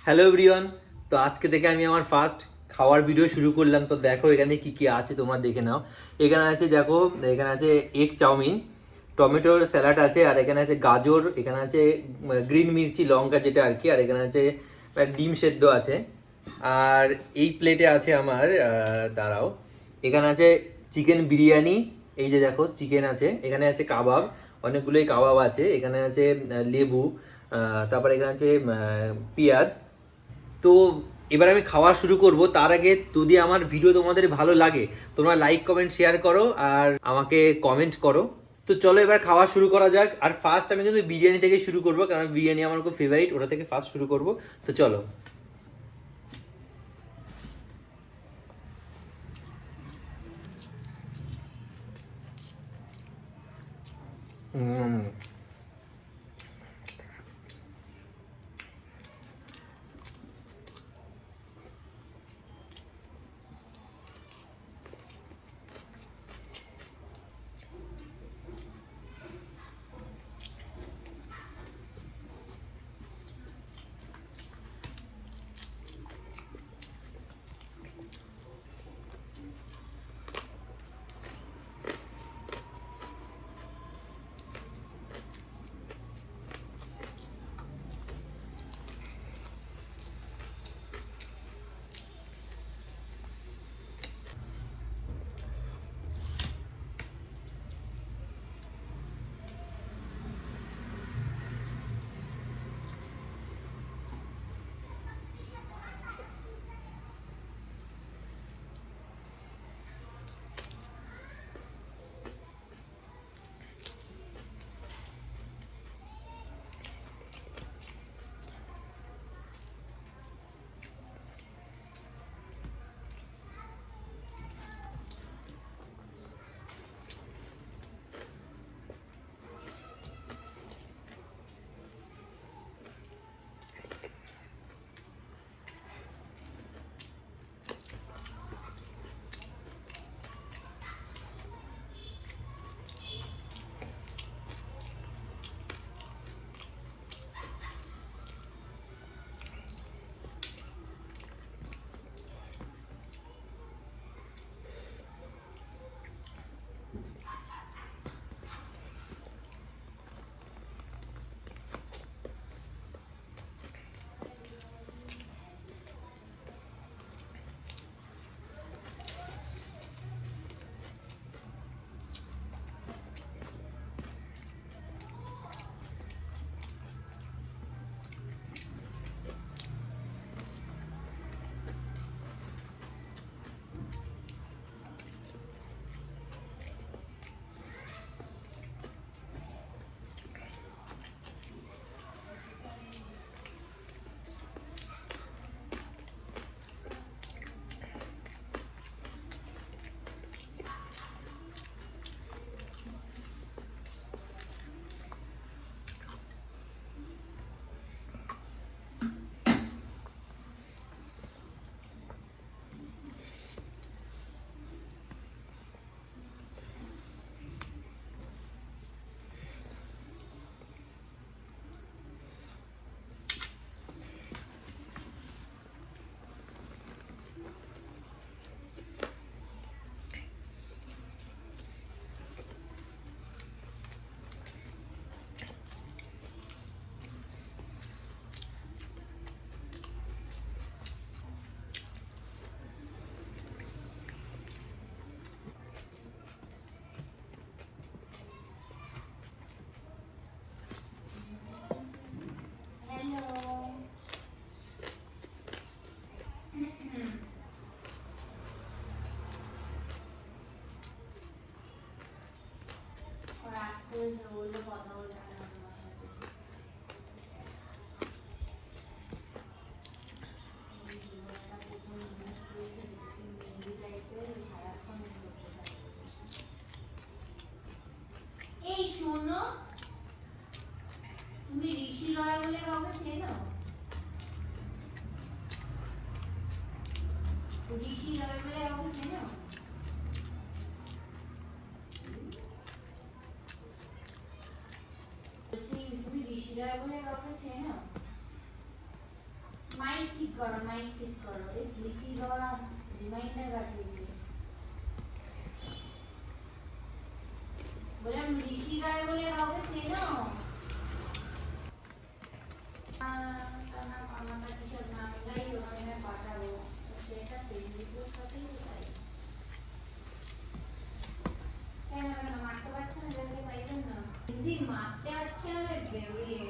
Hello everyone. তো আজকে থেকে আমি আমার ফার্স্ট খাওয়ার ভিডিও শুরু করলাম। তো দেখো এখানে কি কি আছে তোমরা দেখে নাও। এখানে আছে দেখো, এখানে আছে এগ চাউমিন, টমেটোর স্যালাড আছে, আর এখানে আছে গাজর, এখানে আছে গ্রিন মির্চি লঙ্কা যেটা আর কি, আর এখানে আছে ডিম সেদ্ধ আছে। আর এই প্লেটে আছে আমার দাঁড়াও, এখানে আছে চিকেন বিরিয়ানি। এই যে দেখো চিকেন আছে, এখানে আছে কাবাব, অনেকগুলোই কাবাব আছে, এখানে আছে লেবু, তারপরে এখানে আছে পেঁয়াজ। তো এবার আমি খাওয়া শুরু করব। তার আগে যদি আমার ভিডিও তোমাদের ভালো লাগে তোমরা লাইক কমেন্ট শেয়ার করো আর আমাকে কমেন্ট করো। তো চলো এবার খাওয়া শুরু করা যাক। আর ফার্স্ট আমি কিন্তু বিরিয়ানি থেকে শুরু করবো, কারণ বিরিয়ানি আমার খুব ফেভারিট, ওটা থেকে ফার্স্ট শুরু করব। তো চলো। হুম। এই শোনো, তুমি ঋষি রয় বলে কাউকে চেনো? ঋষি রয় বলে কাউকে চেনো? বলছি তুমি ঋষি রয় বলে কাউকে চেনো? माइक ठीक करो इस लिखी द्वारा रिमाइंडर पाঠিয়েছে বললাম ঋষি রায় বলে কাউকে চেনো তার নাম আমার কাছে সব নামটাই ওখানে পাঠাবো সেটা ফেসবুকের সাথেই তাই কেন মারতে পারছো না দেখতে পাইছেন না ইজি মারতে পারছে না বেরিয়ে